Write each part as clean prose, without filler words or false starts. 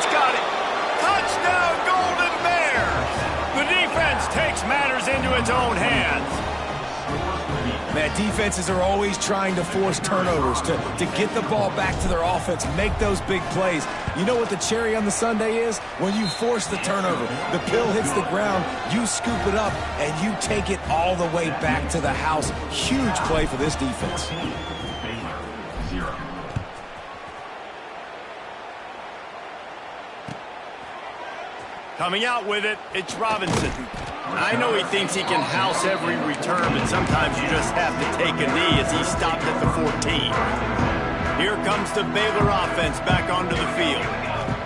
defense got it. Touchdown, Golden Bears. The defense takes matters into its own hands. Man, defenses are always trying to force turnovers, to get the ball back to their offense, make those big plays. You know what the cherry on the sundae is? When you force the turnover, the pill hits the ground, you scoop it up, and you take it all the way back to the house. Huge play for this defense. Coming out with it, it's Robinson. I know he thinks he can house every return, but sometimes you just have to take a knee as he stopped at the 14. Here comes the Baylor offense back onto the field.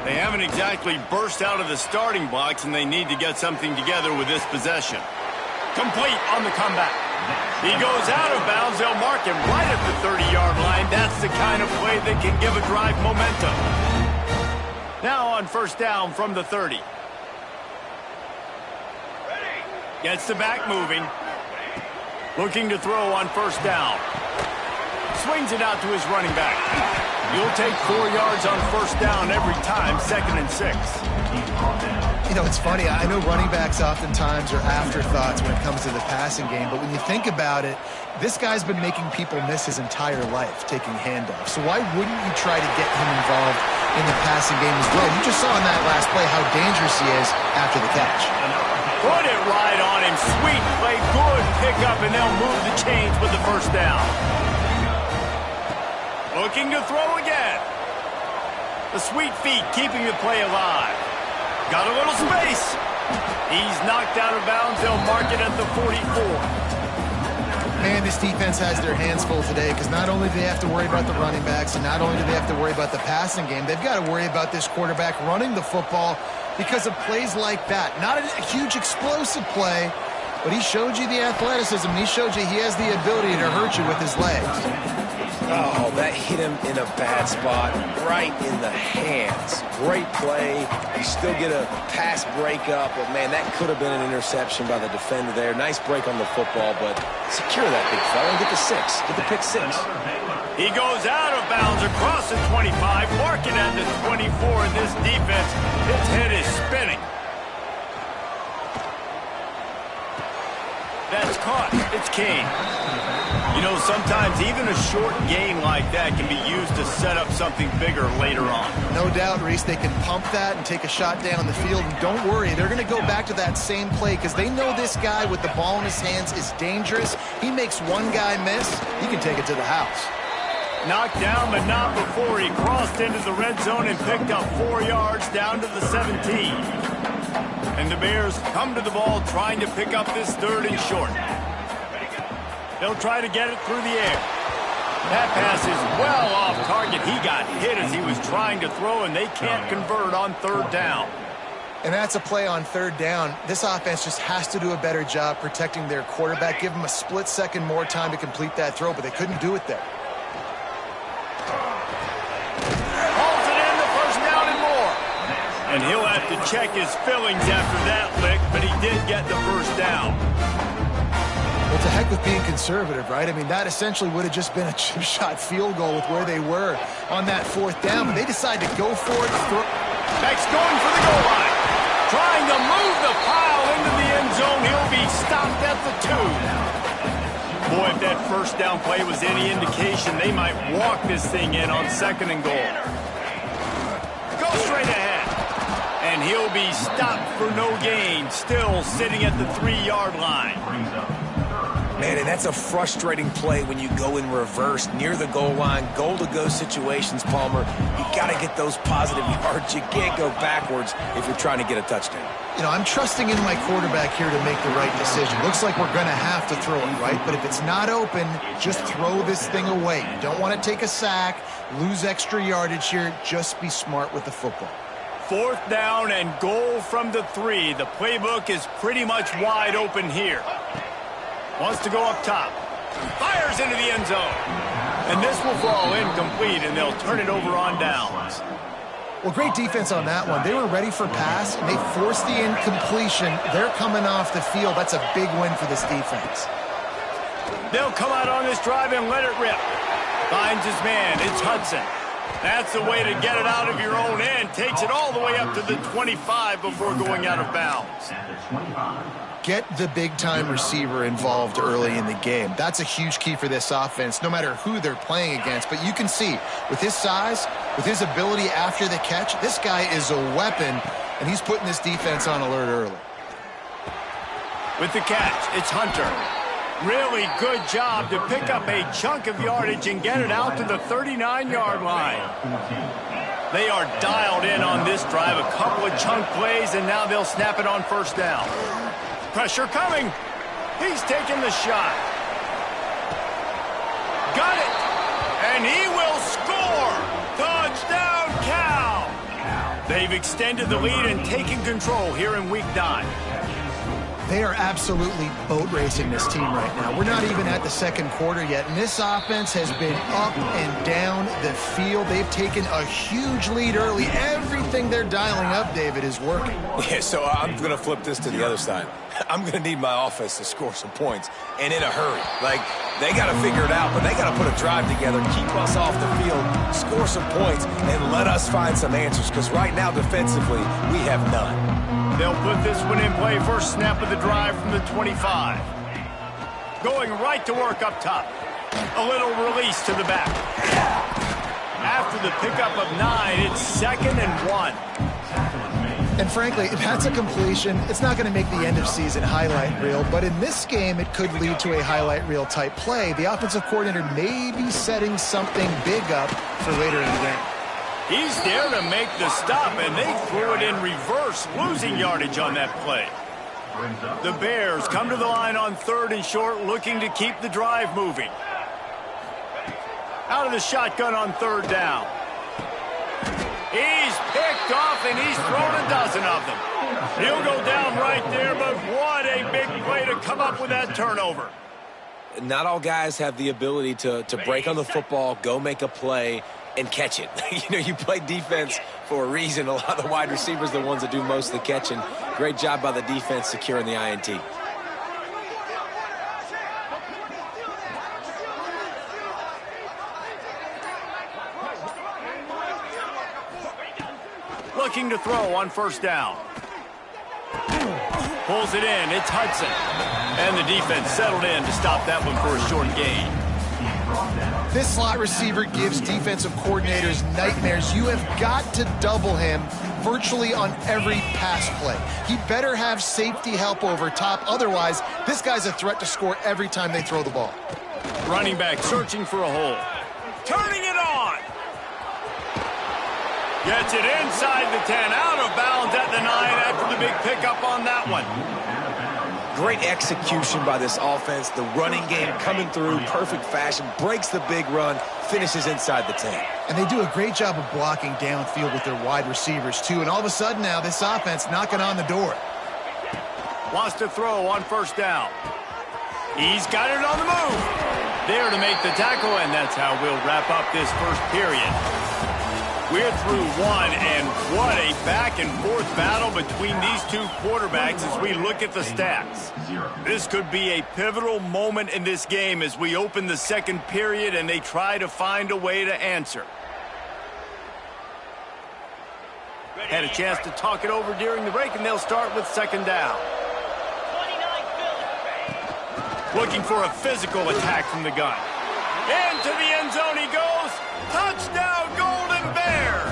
They haven't exactly burst out of the starting blocks, and they need to get something together with this possession. Complete on the comeback. He goes out of bounds. They'll mark him right at the 30-yard line. That's the kind of play that can give a drive momentum. Now on first down from the 30. Gets the back moving. Looking to throw on first down. Swings it out to his running back. You'll take 4 yards on first down every time, 2nd and 6. You know, it's funny. I know running backs oftentimes are afterthoughts when it comes to the passing game, but when you think about it, this guy's been making people miss his entire life taking handoffs. So why wouldn't you try to get him involved in the passing game as well? You just saw in that last play how dangerous he is after the catch. Put it right on him. Sweet play, good pickup, and they'll move the chains with the first down. Looking to throw again. The sweet feet keeping the play alive. Got a little space. He's knocked out of bounds. They'll mark it at the 44. Man, this defense has their hands full today because not only do they have to worry about the running backs and not only do they have to worry about the passing game, they've got to worry about this quarterback running the football because of plays like that. Not a huge explosive play, but he showed you the athleticism. He showed you he has the ability to hurt you with his legs. Oh, that hit him in a bad spot, right in the hands. Great play. You still get a pass breakup, but, man, that could have been an interception by the defender there. Nice break on the football, but secure that big fella and get the 6. Get the pick 6. He goes out of bounds across the 25, marking at the 24, and this defense, its head is spinning. That's caught. It's King. You know, sometimes even a short gain like that can be used to set up something bigger later on. No doubt, Reese, they can pump that and take a shot down the field. And don't worry, they're going to go back to that same play because they know this guy with the ball in his hands is dangerous. He makes one guy miss, he can take it to the house. Knocked down, but not before he crossed into the red zone and picked up 4 yards down to the 17. And the Bears come to the ball trying to pick up this 3rd and short. They'll try to get it through the air. That pass is well off target. He got hit as he was trying to throw, and they can't convert on 3rd down. And that's a play on 3rd down. This offense just has to do a better job protecting their quarterback. Give him a split second more time to complete that throw, but they couldn't do it there. Holds it in, the first down and more. And he'll have to check his fillings after that lick, but he did get the first down. Well, to heck with being conservative, right? I mean, that essentially would have just been a chip shot field goal with where they were on that 4th down, but they decided to go for it. Beck's going for the goal line. Trying to move the pile into the end zone. He'll be stopped at the 2. Boy, if that first down play was any indication, they might walk this thing in on 2nd and goal. Go straight ahead. And he'll be stopped for no gain, still sitting at the 3-yard line. Man, and that's a frustrating play when you go in reverse near the goal line, goal-to-go situations, Palmer. You got to get those positive yards. You can't go backwards if you're trying to get a touchdown. You know, I'm trusting in my quarterback here to make the right decision. Looks like we're going to have to throw it, right? But if it's not open, just throw this thing away. You don't want to take a sack, lose extra yardage here. Just be smart with the football. 4th down and goal from the 3. The playbook is pretty much wide open here. Wants to go up top. Fires into the end zone. And this will fall incomplete, and they'll turn it over on downs. Well, great defense on that one. They were ready for pass, and they forced the incompletion. They're coming off the field. That's a big win for this defense. They'll come out on this drive and let it rip. Finds his man. It's Hudson. That's the way to get it out of your own end. Takes it all the way up to the 25 before going out of bounds. Get the big-time receiver involved early in the game. That's a huge key for this offense, no matter who they're playing against. But you can see, with his size, with his ability after the catch, this guy is a weapon, and he's putting this defense on alert early. With the catch, it's Hunter. Really good job to pick up a chunk of yardage and get it out to the 39-yard line. They are dialed in on this drive. A couple of chunk plays, and now they'll snap it on first down. Pressure coming. He's taking the shot. Got it. And he will score. Touchdown, Cal. They've extended the lead and taken control here in Week 9. They are absolutely boat racing this team right now. We're not even at the second quarter yet, and this offense has been up and down the field. They've taken a huge lead early. Everything they're dialing up, David, is working. Yeah, so I'm going to flip this to the other side. I'm going to need my offense to score some points, and in a hurry. Like, they got to figure it out, but they got to put a drive together, keep us off the field, score some points, and let us find some answers, because right now, defensively, we have none. They'll put this one in play. First snap of the drive from the 25. Going right to work up top. A little release to the back. After the pickup of 9, it's 2nd and 1. And frankly, if that's a completion, it's not going to make the end-of-season highlight reel. But in this game, it could lead to a highlight reel type play. The offensive coordinator may be setting something big up for later in the game. He's there to make the stop, and they threw it in reverse, losing yardage on that play. The Bears come to the line on 3rd and short, looking to keep the drive moving. Out of the shotgun on 3rd down. He's picked off, and he's thrown a dozen of them. He'll go down right there, but what a big play to come up with that turnover. Not all guys have the ability to break on the football, go make a play, and catch it. You play defense for a reason. A lot of the wide receivers are the ones that do most of the catching. Great job by the defense securing the INT. Looking to throw on 1st down. Pulls it in. It's Hudson. And the defense settled in to stop that one for a short gain. This slot receiver gives defensive coordinators nightmares. You have got to double him virtually on every pass play. He better have safety help over top. Otherwise, this guy's a threat to score every time they throw the ball. Running back searching for a hole. Turning it on. Gets it inside the 10. Out of bounds at the 9 after the big pickup on that one. Great execution by this offense. The running game coming through, perfect fashion, breaks the big run, finishes inside the 10. And they do a great job of blocking downfield with their wide receivers, too. And all of a sudden now, this offense knocking on the door. Wants to throw on 1st down. He's got it on the move. There to make the tackle, and that's how we'll wrap up this first period. We're through 1, and what a back-and-forth battle between these two quarterbacks as we look at the stats. This could be a pivotal moment in this game as we open the second period and they try to find a way to answer. Had a chance to talk it over during the break, and they'll start with 2nd down. Looking for a physical attack from the gun. Into the end zone he goes. Touchdown, Golden Bears!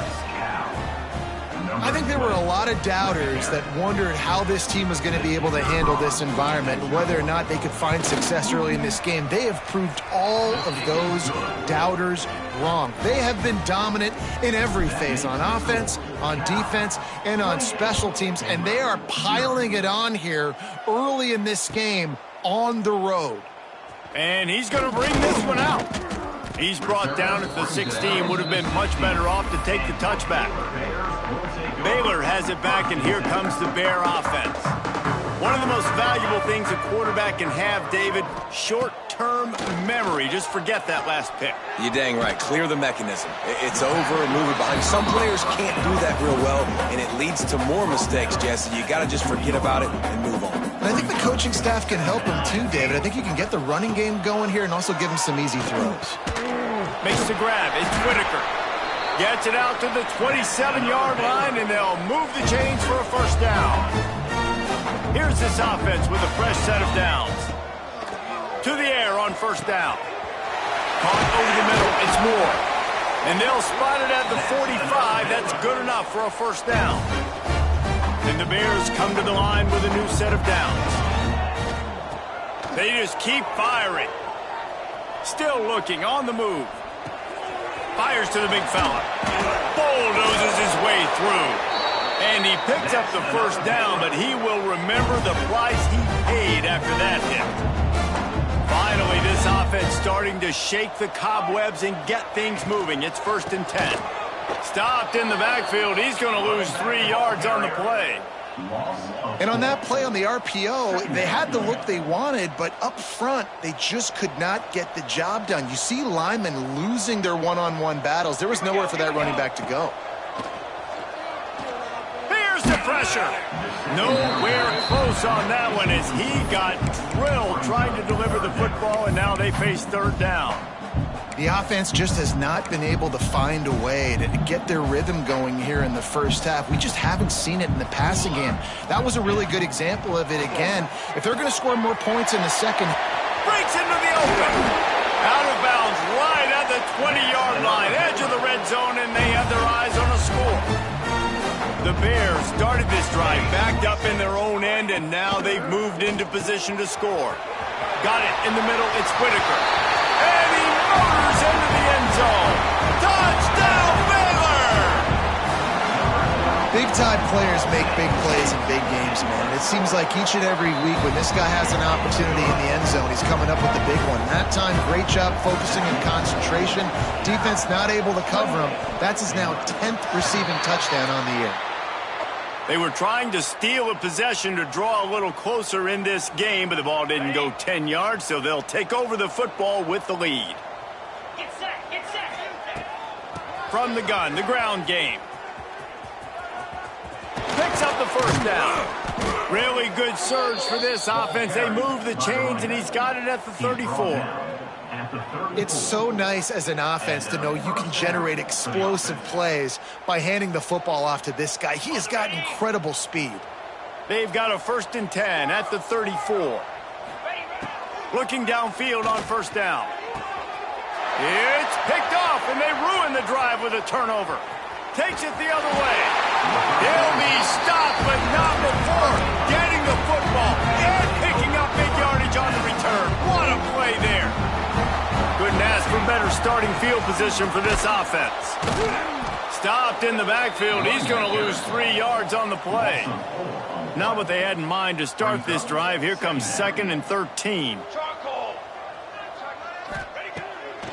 I think there were a lot of doubters that wondered how this team was going to be able to handle this environment and whether or not they could find success early in this game. They have proved all of those doubters wrong. They have been dominant in every phase, on offense, on defense, and on special teams, and they are piling it on here early in this game on the road. And he's going to bring this one out. He's brought down at the 16. Would have been much better off to take the touchback. Baylor has it back, and here comes the Bear offense. One of the most valuable things a quarterback can have, David, short-term memory. Just forget that last pick. You're dang right. Clear the mechanism. It's over, move it behind. Some players can't do that real well, and it leads to more mistakes, Jesse. You got to just forget about it and move on. And I think the coaching staff can help him too, David. I think you can get the running game going here and also give him some easy throws. Makes the grab. It's Whitaker. Gets it out to the 27-yard line, and they'll move the chains for a first down. Here's this offense with a fresh set of downs. To the air on first down. Caught over the middle. It's Moore. And they'll spot it at the 45. That's good enough for a first down. And the Bears come to the line with a new set of downs. They just keep firing. Still looking, on the move. Fires to the big fella. Bulldozes his way through. And he picks up the first down, but he will remember the price he paid after that hit. Finally, this offense starting to shake the cobwebs and get things moving. It's 1st and 10. Stopped in the backfield. He's going to lose 3 yards on the play. And on that play on the RPO, they had the look they wanted, but up front, they just could not get the job done. You see linemen losing their one-on-one battles. There was nowhere for that running back to go. Here's the pressure. Nowhere close on that one as he got drilled trying to deliver the football, and now they face 3rd down. The offense just has not been able to find a way to get their rhythm going here in the first half. We just haven't seen it in the passing game. That was a really good example of it again. If they're going to score more points in the second. Breaks into the open. Out of bounds right at the 20-yard line. Edge of the red zone, and they have their eyes on a score. The Bears started this drive backed up in their own end, and now they've moved into position to score. Got it in the middle. It's Whitaker. And he motors into the end zone. Touchdown, Baylor! Big-time players make big plays in big games, man. It seems like each and every week when this guy has an opportunity in the end zone, he's coming up with the big one. That time, great job focusing and concentration. Defense not able to cover him. That's his now 10th receiving touchdown on the year. They were trying to steal a possession to draw a little closer in this game, but the ball didn't go 10 yards, so they'll take over the football with the lead. Get set, get set. From the gun, the ground game. Picks up the first down. Really good surge for this offense. They move the chains, and he's got it at the 34. It's so nice as an offense to know you can generate explosive plays by handing the football off to this guy. He has got incredible speed. They've got a 1st and 10 at the 34. Looking downfield on first down. It's picked off, and they ruin the drive with a turnover. Takes it the other way. He'll be stopped, but not before getting the football and picking up big yardage on the return. What a play there. Couldn't ask for better starting field position for this offense. Stopped in the backfield. He's going to lose 3 yards on the play. Not what they had in mind to start this drive. Here comes 2nd and 13.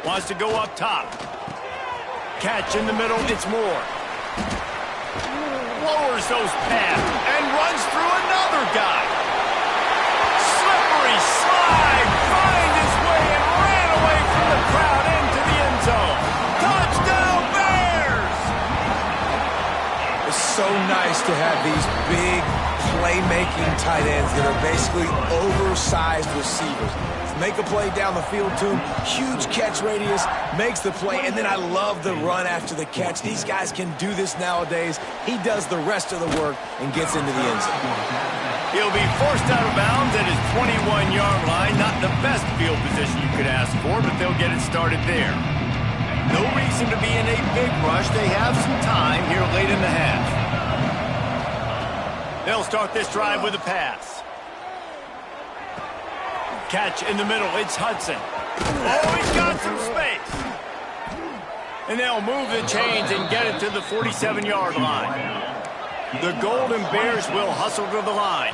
Wants to go up top. Catch in the middle. It's Moore. Lowers those pads and runs through another guy. Slippery slide. Find his way and ran away from the crowd into the end zone. Touchdown, Bears! It's so nice to have these big playmaking tight ends that are basically oversized receivers. Make a play down the field to him, huge catch radius, makes the play, and then I love the run after the catch. These guys can do this nowadays. He does the rest of the work and gets into the end zone. He'll be forced out of bounds at his 21-yard line. Not the best field position you could ask for, but they'll get it started there. No reason to be in a big rush. They have some time here late in the half. They'll start this drive with a pass. Catch in the middle. It's Hudson. Oh, he's got some space. And they'll move the chains and get it to the 47-yard line. The Golden Bears will hustle to the line.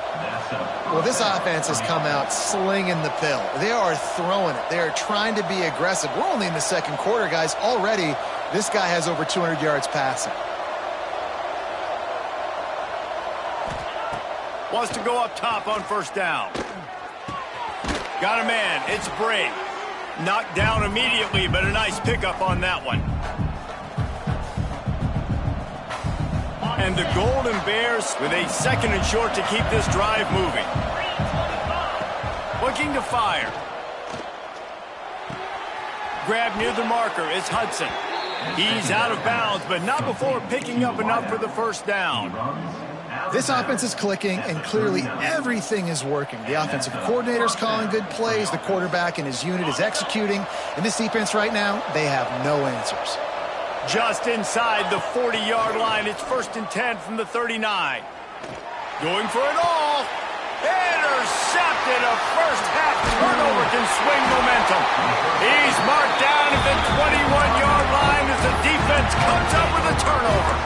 Well, this offense has come out slinging the pill. They are throwing it. They are trying to be aggressive. We're only in the second quarter, guys. Already, this guy has over 200 yards passing. Wants to go up top on first down. Got a man. It's Bray. Knocked down immediately, but a nice pickup on that one. And the Golden Bears with a 2nd and short to keep this drive moving. Looking to fire. Grab near the marker is Hudson. He's out of bounds, but not before picking up enough for the first down. This offense is clicking, and clearly everything is working. The offensive coordinator's calling good plays. The quarterback and his unit is executing. And this defense right now, they have no answers. Just inside the 40-yard line. It's 1st and 10 from the 39. Going for it all. Intercepted. A first-half turnover can swing momentum. He's marked down at the 21-yard line as the defense comes up with a turnover.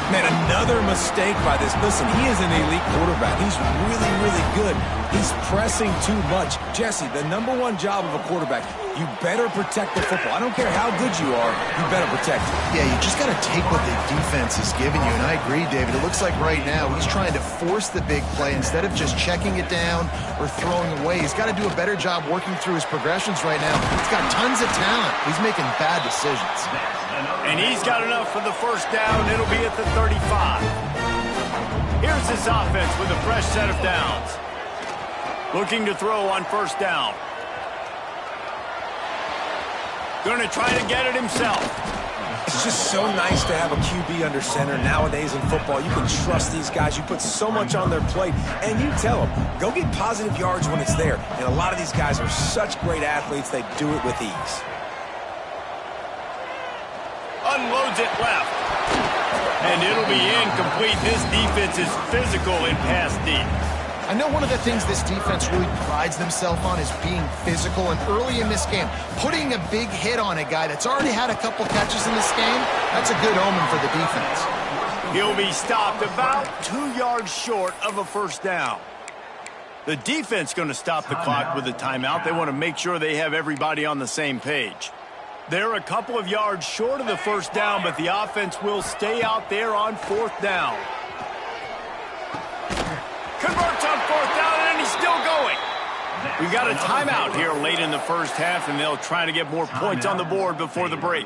Man, another mistake by this. Listen, he is an elite quarterback. He's really, really good. He's pressing too much. Jesse, the #1 job of a quarterback, you better protect the football. I don't care how good you are, you better protect it. Yeah, you just got to take what the defense is giving you. And I agree, David. It looks like right now he's trying to force the big play instead of just checking it down or throwing away. He's got to do a better job working through his progressions right now. He's got tons of talent. He's making bad decisions. And he's got enough for the first down. It'll be at the 35. Here's this offense with a fresh set of downs. Looking to throw on first down. Going to try to get it himself. It's just so nice to have a QB under center. Nowadays in football, you can trust these guys. You put so much on their plate, and you tell them, go get positive yards when it's there. And a lot of these guys are such great athletes, they do it with ease. Unloads it left. And it'll be incomplete. This defense is physical in pass deep. I know one of the things this defense really prides themselves on is being physical, and early in this game, putting a big hit on a guy that's already had a couple catches in this game, that's a good omen for the defense. He'll be stopped about 2 yards short of a first down. The defense going to stop the clock with a timeout. They want to make sure they have everybody on the same page. They're a couple of yards short of the first down, but the offense will stay out there on 4th down. Converts on 4th down, and he's still going. We've got a timeout here late in the first half, and they'll try to get more points on the board before the break.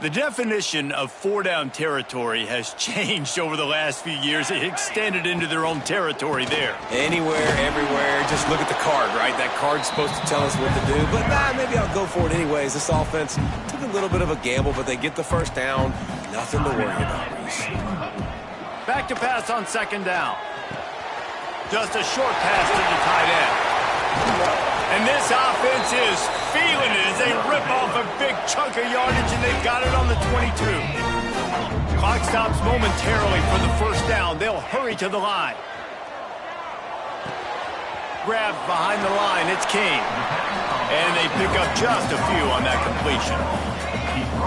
The definition of 4-down territory has changed over the last few years. It extended into their own territory there. Anywhere, everywhere, just look at the card, right? That card's supposed to tell us what to do, but maybe I'll go for it anyways. This offense took a little bit of a gamble, but they get the first down. Nothing to worry about, Reese. Back to pass on 2nd down. Just a short pass to the tight end. And this offense is feeling it as they rip off a big chunk of yardage, and they've got it on the 22. Clock stops momentarily for the first down. They'll hurry to the line. Grabbed behind the line. It's King. And they pick up just a few on that completion.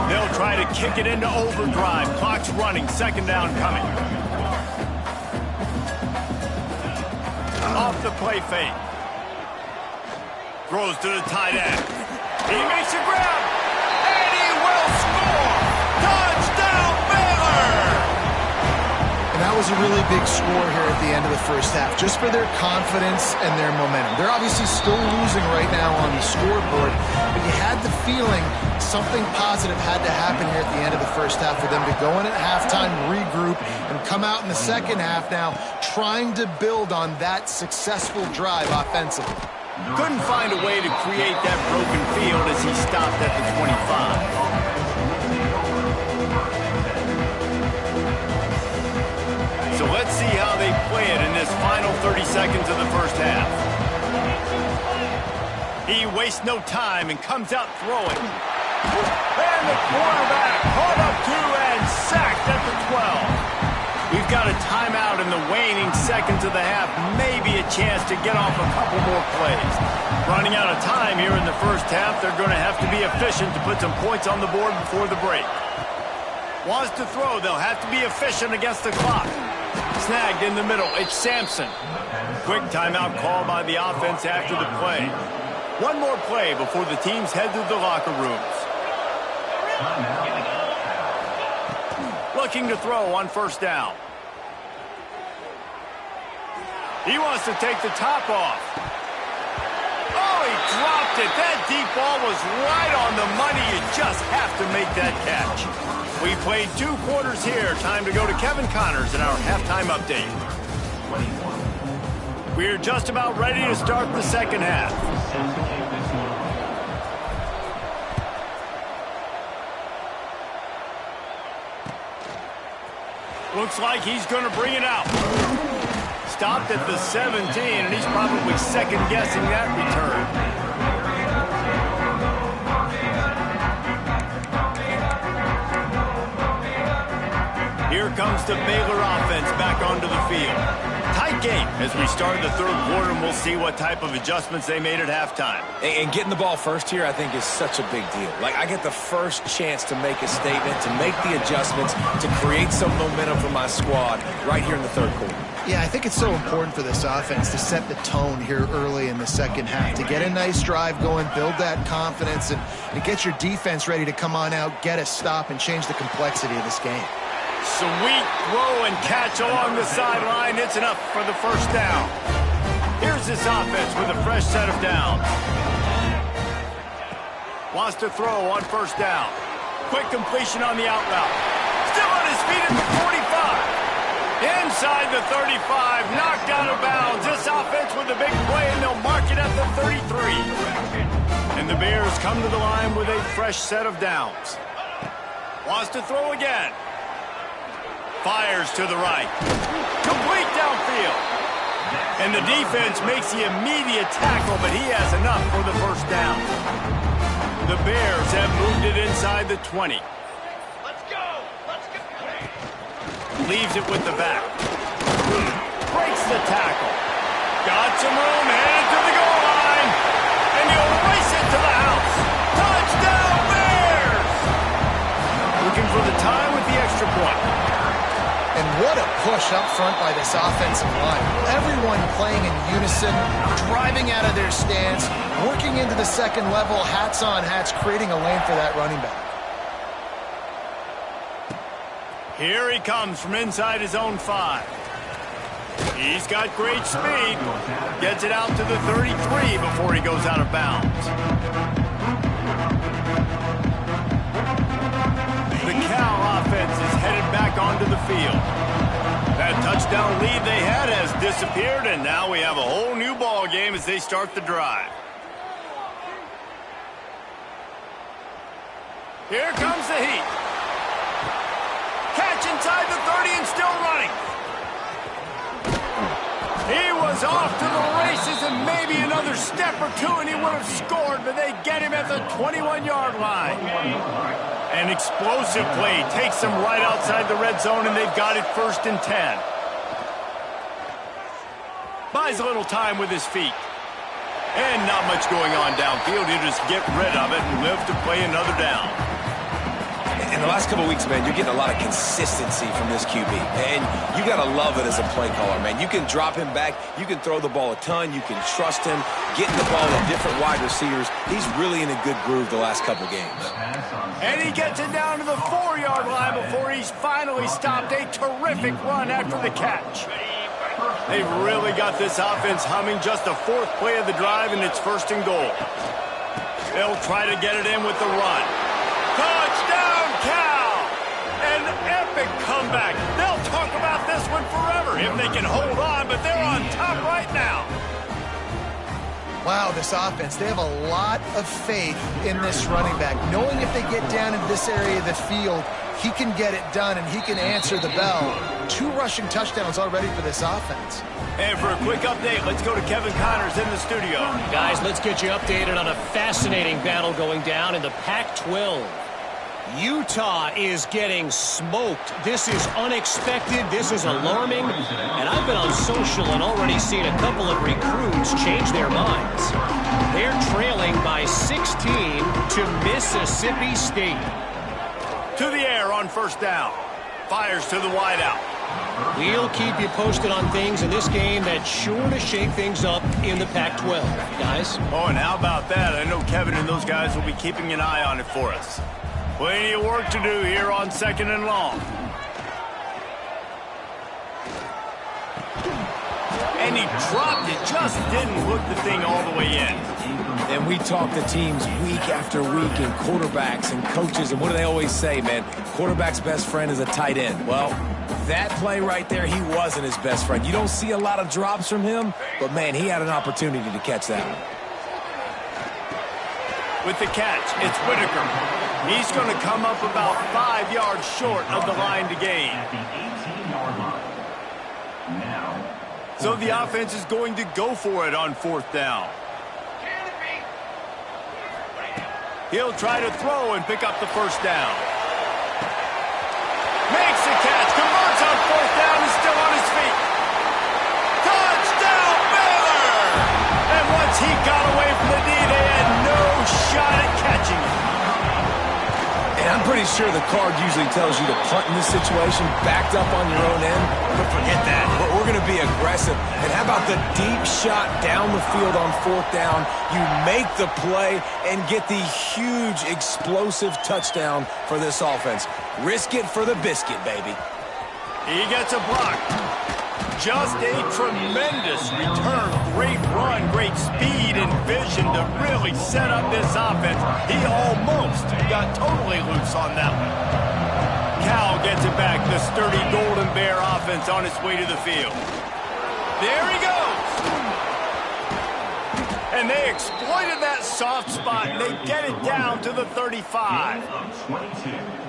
They'll try to kick it into overdrive. Clock's running. 2nd down coming. Off the play fake. Throws to the tight end. He makes a grab. And he will score. Touchdown, Baylor! And that was a really big score here at the end of the first half, just for their confidence and their momentum. They're obviously still losing right now on the scoreboard, but you had the feeling something positive had to happen here at the end of the first half for them to go in at halftime, regroup, and come out in the second half now trying to build on that successful drive offensively. Couldn't find a way to create that broken field as he stopped at the 25. So let's see how they play it in this final 30 seconds of the first half. He wastes no time and comes out throwing. And the quarterback caught up to and sacked at the 12. We've got a timeout in the waning seconds of the half. Maybe a chance to get off a couple more plays. Running out of time here in the first half. They're going to have to be efficient to put some points on the board before the break. Wants to throw. They'll have to be efficient against the clock. Snagged in the middle. It's Sampson. Quick timeout call by the offense after the play. One more play before the teams head to the locker rooms. Looking to throw on first down. He wants to take the top off. Oh, he dropped it. That deep ball was right on the money. You just have to make that catch. We played 2 quarters here. Time to go to Kevin Connors in our halftime update. We're just about ready to start the second half. Looks like he's going to bring it out. Stopped at the 17, and he's probably second-guessing that return. Here comes the Baylor offense back onto the field. Tight game as we start the third quarter, and we'll see what type of adjustments they made at halftime. And getting the ball first here, I think, is such a big deal. Like, I get the first chance to make a statement, to make the adjustments, to create some momentum for my squad right here in the third quarter. Yeah, I think it's so important for this offense to set the tone here early in the second half, to get a nice drive going, build that confidence, and to get your defense ready to come on out, get a stop, and change the complexity of this game. Sweet throw and catch along the sideline. It's enough for the first down. Here's this offense with a fresh set of downs. Wants to throw on first down. Quick completion on the out route. Still on his feet at the 45. Inside the 35, knocked out of bounds. This offense with a big play, and they'll mark it at the 33. And the Bears come to the line with a fresh set of downs. Wants to throw again. Fires to the right. Complete downfield. And the defense makes the immediate tackle, but he has enough for the first down. The Bears have moved it inside the 20. Let's go! Let's go! Leaves it with the back. Breaks the tackle. Got some room, headed to the goal line. And he'll race it to the house. Touchdown, Bears! Looking for the tie with the extra point. And what a push up front by this offensive line. Everyone playing in unison, driving out of their stance, working into the second level, hats on hats, creating a lane for that running back. Here he comes from inside his own 5. He's got great speed. Gets it out to the 33 before he goes out of bounds. The Cal offense is headed back onto the field. That touchdown lead they had has disappeared, and now we have a whole new ball game as they start the drive. Here comes the heat. Catch inside the 30 and still running. He was off to the races, and maybe another step or two and he would have scored, but they get him at the 21-yard line. An explosive play takes them right outside the red zone, and they've got it 1st and 10. Buys a little time with his feet. And not much going on downfield. He'll just get rid of it and live to play another down. In the last couple of weeks, man, you're getting a lot of consistency from this QB. And you got to love it as a play caller, man. You can drop him back. You can throw the ball a ton. You can trust him, getting the ball to different wide receivers. He's really in a good groove the last couple games. And he gets it down to the 4-yard line before he's finally stopped. A terrific run after the catch. They've really got this offense humming. Just the 4th play of the drive, and it's 1st and goal. They'll try to get it in with the run. Touchdown, Cal! An epic comeback. They'll talk about this one forever if they can hold on, but they're on top right now. Wow, this offense, they have a lot of faith in this running back, knowing if they get down in this area of the field, he can get it done and he can answer the bell. 2 rushing touchdowns already for this offense. And for a quick update, let's go to Kevin Connors in the studio. Guys, let's get you updated on a fascinating battle going down in the Pac-12. Utah is getting smoked. This is unexpected. This is alarming. And I've been on social and already seen a couple of recruits change their minds. They're trailing by 16 to Mississippi State. To the air on 1st down. Fires to the wideout. We'll keep you posted on things in this game that's sure to shake things up in the Pac-12, guys. Oh, and how about that? I know Kevin and those guys will be keeping an eye on it for us. Plenty of work to do here on 2nd and long. And he dropped it, just didn't hook the thing all the way in. And we talk to teams week after week and quarterbacks and coaches, and what do they always say, man? Quarterback's best friend is a tight end. Well, that play right there, he wasn't his best friend. You don't see a lot of drops from him, but, man, he had an opportunity to catch that one. With the catch, it's Whitaker. He's going to come up about 5 yards short of the line to gain. So the offense is going to go for it on 4th down. He'll try to throw and pick up the 1st down. Makes the catch, converts on 4th down, and still on his feet. Touchdown, Baylor! And once he got away from the knee, they had no shot at catching him. And I'm pretty sure the card usually tells you to punt in this situation, backed up on your own end. But forget that. We're going to be aggressive. And how about the deep shot down the field on 4th down? You make the play and get the huge explosive touchdown for this offense. Risk it for the biscuit, baby. He gets a block. Just a tremendous return. Great run, great speed and vision to really set up this offense. He almost got totally loose on that one. Cal gets it back. The sturdy Golden Bear offense on its way to the field. There he goes. And they exploited that soft spot, and they get it down to the 35.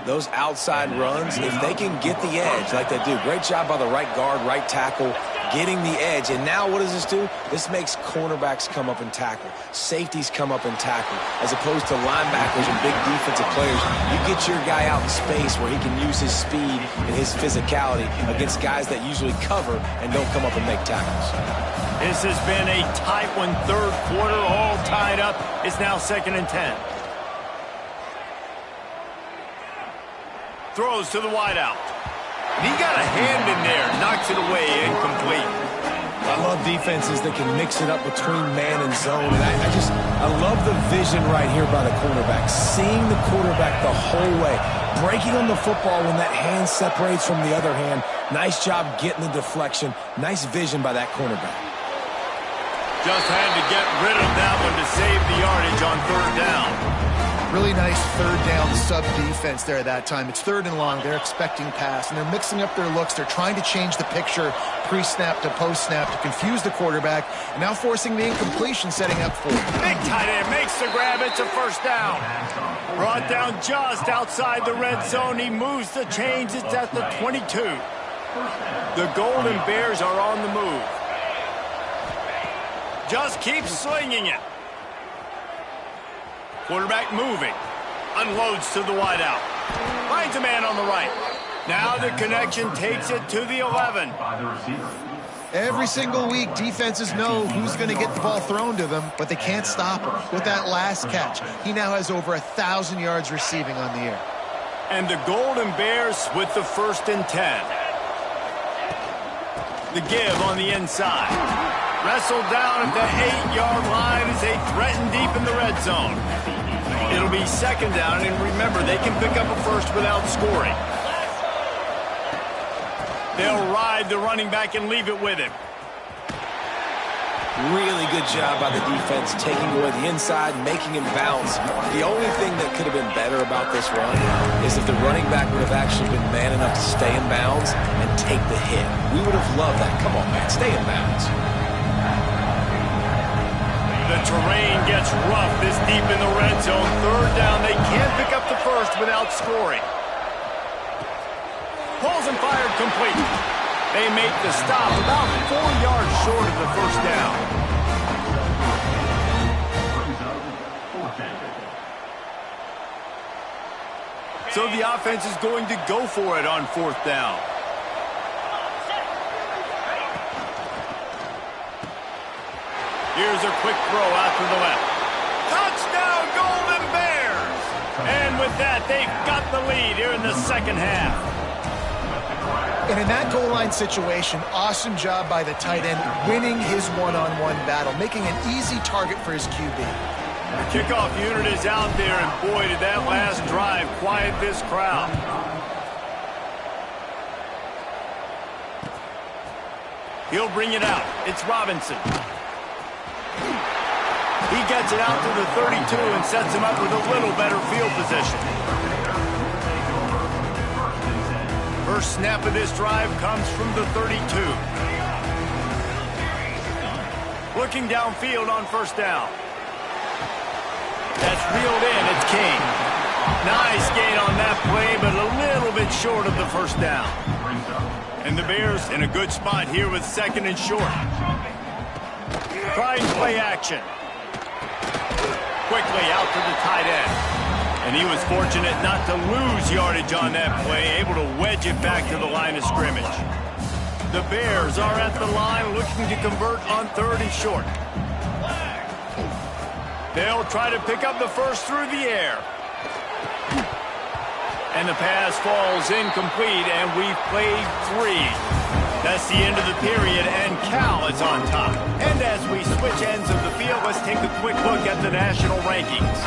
Those outside runs, if they can get the edge like they do, great job by the right guard, right tackle, getting the edge. And now what does this do? This makes cornerbacks come up and tackle. Safeties come up and tackle. As opposed to linebackers and big defensive players, you get your guy out in space where he can use his speed and his physicality against guys that usually cover and don't come up and make tackles. This has been a tight one, 3rd quarter, all tied up. It's now 2nd and 10. Throws to the wideout. And he got a hand in there, knocks it away, incomplete. I love defenses that can mix it up between man and zone. And I love the vision right here by the cornerback. Seeing the quarterback the whole way. Breaking on the football when that hand separates from the other hand. Nice job getting the deflection. Nice vision by that cornerback. Just had to get rid of that one to save the yardage on 3rd down. Really nice 3rd down sub-defense there at that time. It's 3rd and long. They're expecting pass, and they're mixing up their looks. They're trying to change the picture pre-snap to post-snap to confuse the quarterback, and now forcing the incompletion, setting up for it. Big tight end makes the grab. It's a 1st down. Brought down just outside the red zone. He moves the chains. It's at the 22. The Golden Bears are on the move. Just keep swinging it. Quarterback moving. Unloads to the wideout. Finds a man on the right. Now the connection takes it to the 11. Every single week, defenses know who's going to get the ball thrown to them, but they can't stop him. With that last catch, he now has over 1,000 yards receiving on the year. And the Golden Bears with the 1st and 10. The give on the inside. Wrestled down at the 8-yard line as they threaten deep in the red zone. It'll be 2nd down, and remember, they can pick up a 1st without scoring. They'll ride the running back and leave it with him. Really good job by the defense, taking away the inside, making him bounce. The only thing that could have been better about this run is if the running back would have actually been man enough to stay in bounds and take the hit. We would have loved that. Come on, man, stay in bounds. The terrain gets rough this deep in the red zone. 3rd down, they can't pick up the 1st without scoring. Pulls and fired complete. They make the stop about 4 yards short of the 1st down. So the offense is going to go for it on 4th down. Here's a quick throw out to the left. Touchdown, Golden Bears! And with that, they've got the lead here in the 2nd half. And in that goal line situation, awesome job by the tight end, winning his one-on-one battle, making an easy target for his QB. The kickoff unit is out there, and boy, did that last drive quiet this crowd. He'll bring it out. It's Robinson. He gets it out to the 32 and sets him up with a little better field position. First snap of this drive comes from the 32. Looking downfield on 1st down. That's reeled in. It's King. Nice gain on that play, but a little bit short of the 1st down. And the Bears in a good spot here with 2nd and short. Trying play action. Quickly out to the tight end. And he was fortunate not to lose yardage on that play, able to wedge it back to the line of scrimmage. The Bears are at the line looking to convert on 3rd and short. They'll try to pick up the first through the air. And the pass falls incomplete, and we've played 3. That's the end of the period, and Cal is on top. And as we switch ends of the field, let's take a quick look at the national rankings.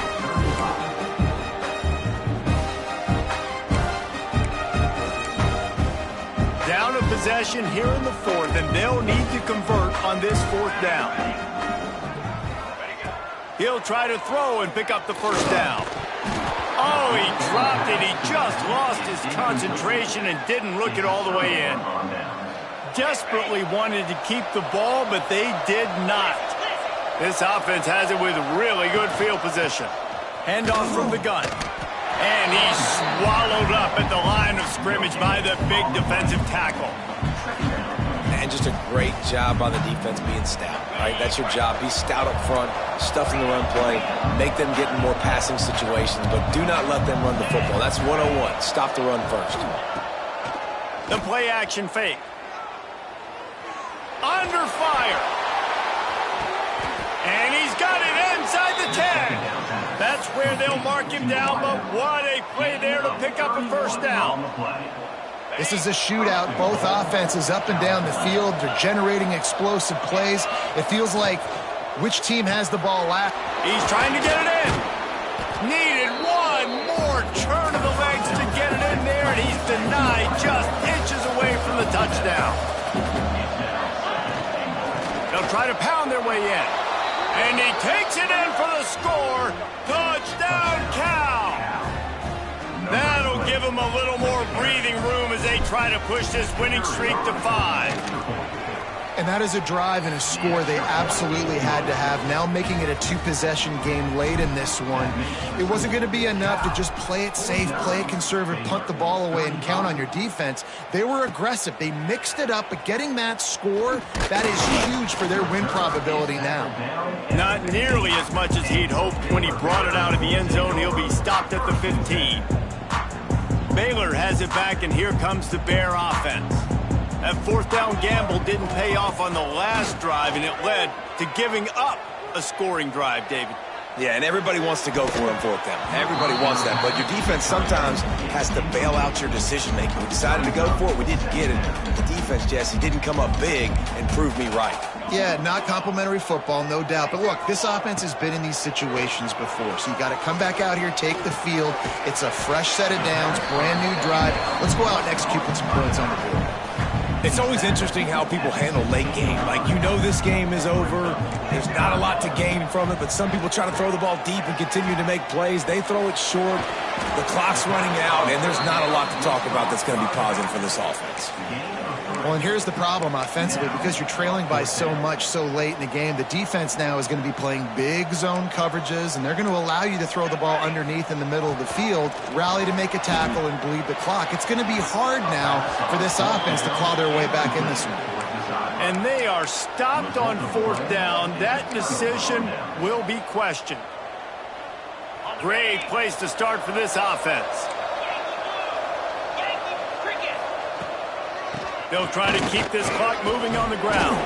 Down a possession here in the 4th, and they'll need to convert on this 4th down. He'll try to throw and pick up the first down. Oh, he dropped it. He just lost his concentration and didn't look it all the way in. Desperately wanted to keep the ball, but they did not. This offense has it with really good field position. Handoff from the gun. And he's swallowed up at the line of scrimmage by the big defensive tackle. And just a great job by the defense being stout, right? That's your job. Be stout up front, stuff in the run play, make them get in more passing situations, but do not let them run the football. That's 101. Stop the run first. The play action fake. Under fire. And he's got it inside the 10. That's where they'll mark him down, but what a play there to pick up a first down. This is a shootout. Both offenses up and down the field. They're generating explosive plays. It feels like which team has the ball last. He's trying to get it in. Needed one more turn of the legs to get it in there, and he's denied just inches away from the touchdown. They'll try to pound their way in. And he takes it in for the score. Touchdown, Cal. That'll give them a little more breathing room as they try to push this winning streak to 5. And that is a drive and a score they absolutely had to have. Now making it a 2-possession game late in this one. It wasn't going to be enough to just play it safe, play it conservative, punt the ball away, and count on your defense. They were aggressive. They mixed it up, but getting that score, that is huge for their win probability now. Not nearly as much as he'd hoped when he brought it out of the end zone. He'll be stopped at the 15. Baylor has it back, and here comes the Bear offense. That 4th down gamble didn't pay off on the last drive, and it led to giving up a scoring drive, David. Yeah, and everybody wants to go for it on 4th down. Everybody wants that, but your defense sometimes has to bail out your decision-making. We decided to go for it. We didn't get it. The defense, Jesse, didn't come up big and prove me right. Yeah, not complimentary football, no doubt. But look, this offense has been in these situations before. So you got to come back out here, take the field. It's a fresh set of downs, brand new drive. Let's go out and execute with some points on the board. It's always interesting how people handle late game. Like, you know this game is over. There's not a lot to gain from it, but some people try to throw the ball deep and continue to make plays. They throw it short. The clock's running out, and there's not a lot to talk about that's going to be positive for this offense. Well, and here's the problem offensively. Because you're trailing by so much so late in the game, the defense now is going to be playing big zone coverages, and they're going to allow you to throw the ball underneath in the middle of the field, rally to make a tackle, and bleed the clock. It's going to be hard now for this offense to claw their way back in this one. And they are stopped on 4th down. That decision will be questioned. Great place to start for this offense. They'll try to keep this clock moving on the ground.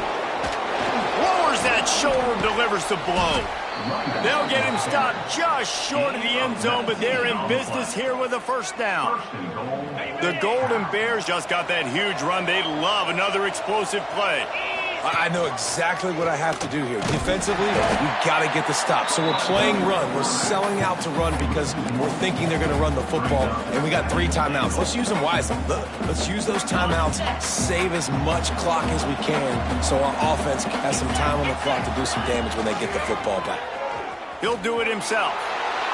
Lowers that shoulder, delivers the blow. They'll get him stopped just short of the end zone, but they're in business here with a first down. The Golden Bears just got that huge run. They love another explosive play. I know exactly what I have to do here. Defensively, we've got to get the stop. So we're playing run. We're selling out to run because we're thinking they're going to run the football, and we got 3 timeouts. Let's use them wisely. Let's use those timeouts, save as much clock as we can so our offense has some time on the clock to do some damage when they get the football back. He'll do it himself.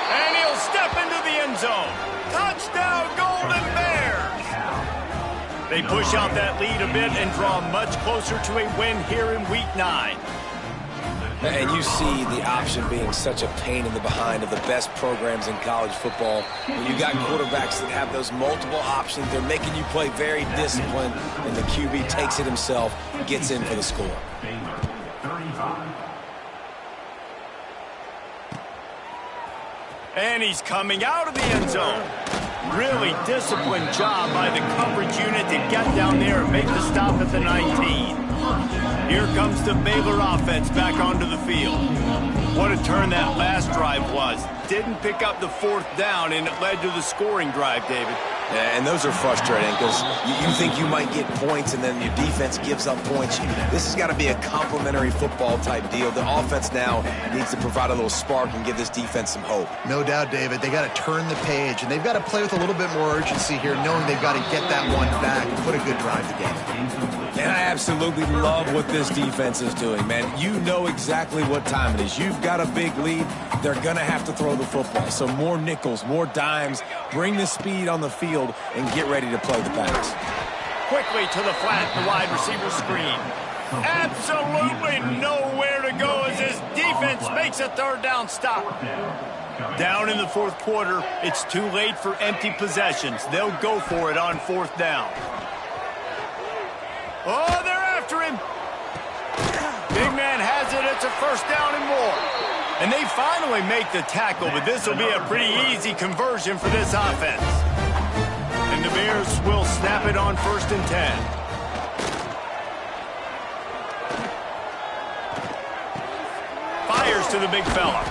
And he'll step into the end zone. Touchdown, Golden Bears! They push out that lead a bit and draw much closer to a win here in Week 9. And you see the option being such a pain in the behind of the best programs in college football. When you got quarterbacks that have those multiple options, they're making you play very disciplined, and the QB takes it himself, gets in for the score. And he's coming out of the end zone. Really disciplined job by the coverage unit to get down there and make the stop at the 19. Here comes the Baylor offense back onto the field. What a turn that last drive was. Didn't pick up the 4th down, and it led to the scoring drive, David. Yeah, and those are frustrating because you think you might get points and then your defense gives up points. This has got to be a complementary football type deal. The offense now needs to provide a little spark and give this defense some hope. No doubt, David. They got to turn the page, and they've got to play with a little bit more urgency here, knowing they've got to get that one back and put a good drive together. And I absolutely love what this defense is doing, man. You know exactly what time it is. You've got a big lead. They're going to have to throw the football. So more nickels, more dimes, bring the speed on the field, and get ready to play the pass. Quickly to the flat, the wide receiver screen. Absolutely nowhere to go as his defense makes a 3rd down stop. Down in the 4th quarter, it's too late for empty possessions. They'll go for it on 4th down. Oh, they're after him. Big man has it. It's a 1st down and more. And they finally make the tackle, but this will be a pretty easy conversion for this offense. And the Bears will snap it on 1st and 10. Fires to the big fella.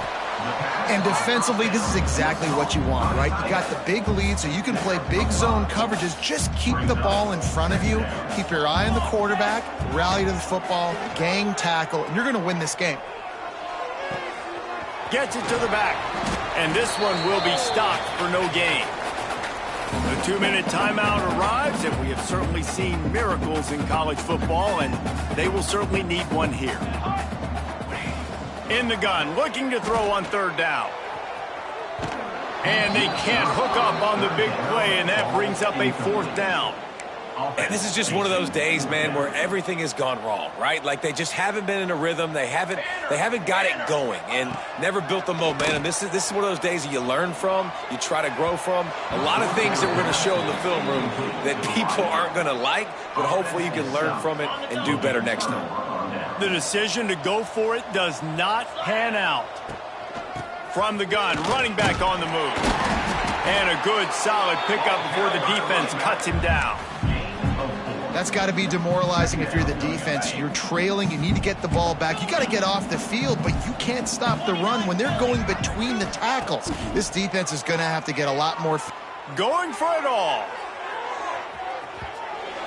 And defensively, this is exactly what you want, right? You got the big lead, so you can play big zone coverages. Just keep the ball in front of you. Keep your eye on the quarterback. Rally to the football. Gang tackle. And you're going to win this game. Gets it to the back. And this one will be stopped for no gain. The 2-minute timeout arrives, and we have certainly seen miracles in college football, and they will certainly need one here. In the gun, looking to throw on 3rd down. And they can't hook up on the big play, and that brings up a 4th down. And this is just one of those days, man, where everything has gone wrong, right? Like they just haven't been in a rhythm. They haven't got it going and never built the momentum. This is one of those days that you learn from, you try to grow from. A lot of things that we're going to show in the film room that people aren't going to like, but hopefully you can learn from it and do better next time. The decision to go for it does not pan out. From the gun, running back on the move. And a good, solid pickup before the defense cuts him down. That's got to be demoralizing if you're the defense. You're trailing. You need to get the ball back. You got to get off the field, but you can't stop the run when they're going between the tackles. This defense is going to have to get a lot more. Going for it all.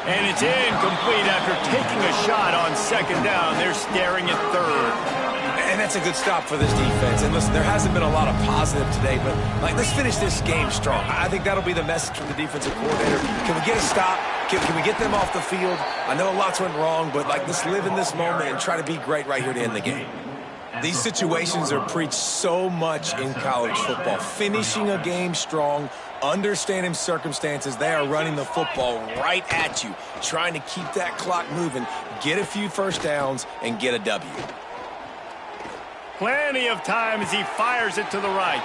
And it's incomplete after taking a shot on 2nd down. They're staring at 3rd. And that's a good stop for this defense. And listen, there hasn't been a lot of positive today, but let's finish this game strong. I think that'll be the message from the defensive coordinator. Can we get a stop? Can we get them off the field? I know lots went wrong, but let's live in this moment and try to be great right here to end the game. These situations are preached so much in college football. Finishing a game strong, understanding circumstances. They are running the football right at you, trying to keep that clock moving, get a few 1st downs, and get a W. Plenty of time as he fires it to the right.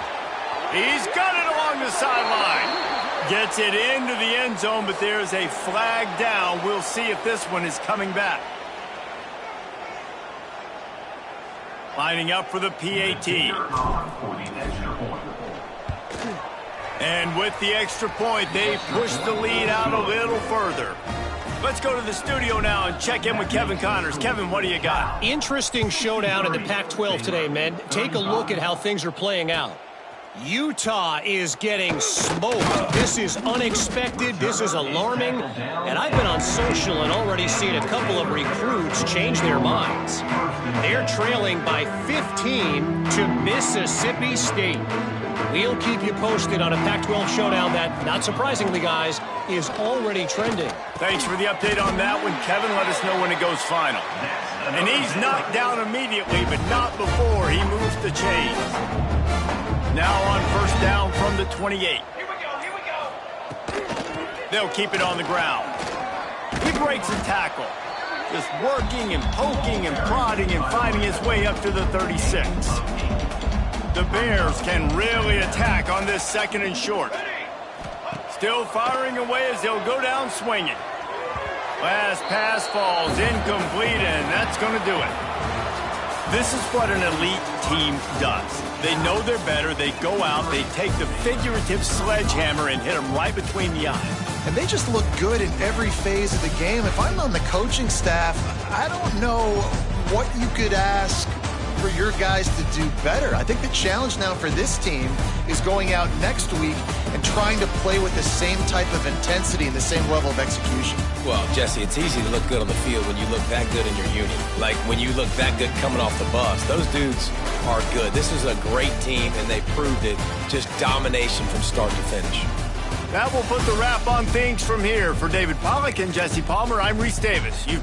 He's got it along the sideline. Gets it into the end zone, but there's a flag down. We'll see if this one is coming back. Lining up for the PAT. And with the extra point, they push the lead out a little further. Let's go to the studio now and check in with Kevin Connors. Kevin, what do you got? Interesting showdown in the Pac-12 today, men. Take a look at how things are playing out. Utah is getting smoked. This is unexpected. This is alarming. And I've been on social and already seen a couple of recruits change their minds. They're trailing by 15 to Mississippi State. We'll keep you posted on a Pac-12 showdown that, not surprisingly, guys, is already trending. Thanks for the update on that one, Kevin. Let us know when it goes final. And he's knocked down immediately, but not before he moves the chains. Now on 1st down from the 28. Here we go. They'll keep it on the ground. He breaks a tackle. just working and poking and prodding and fighting his way up to the 36. The Bears can really attack on this 2nd and short. Still firing away as they'll go down swinging. Last pass falls incomplete, and that's going to do it. This is what an elite team does. They know they're better. They go out, they take the figurative sledgehammer and hit them right between the eyes. And they just look good in every phase of the game. If I'm on the coaching staff, I don't know what you could ask for your guys to do better. I think the challenge now for this team is going out next week and trying to play with the same type of intensity and the same level of execution. Well, Jesse, it's easy to look good on the field when you look that good in your unit. Like when you look that good coming off the bus. Those dudes are good. This is a great team, and they proved it. Just domination from start to finish. That will put the wrap on things from here. For David Pollack and Jesse Palmer, I'm Reese Davis. You've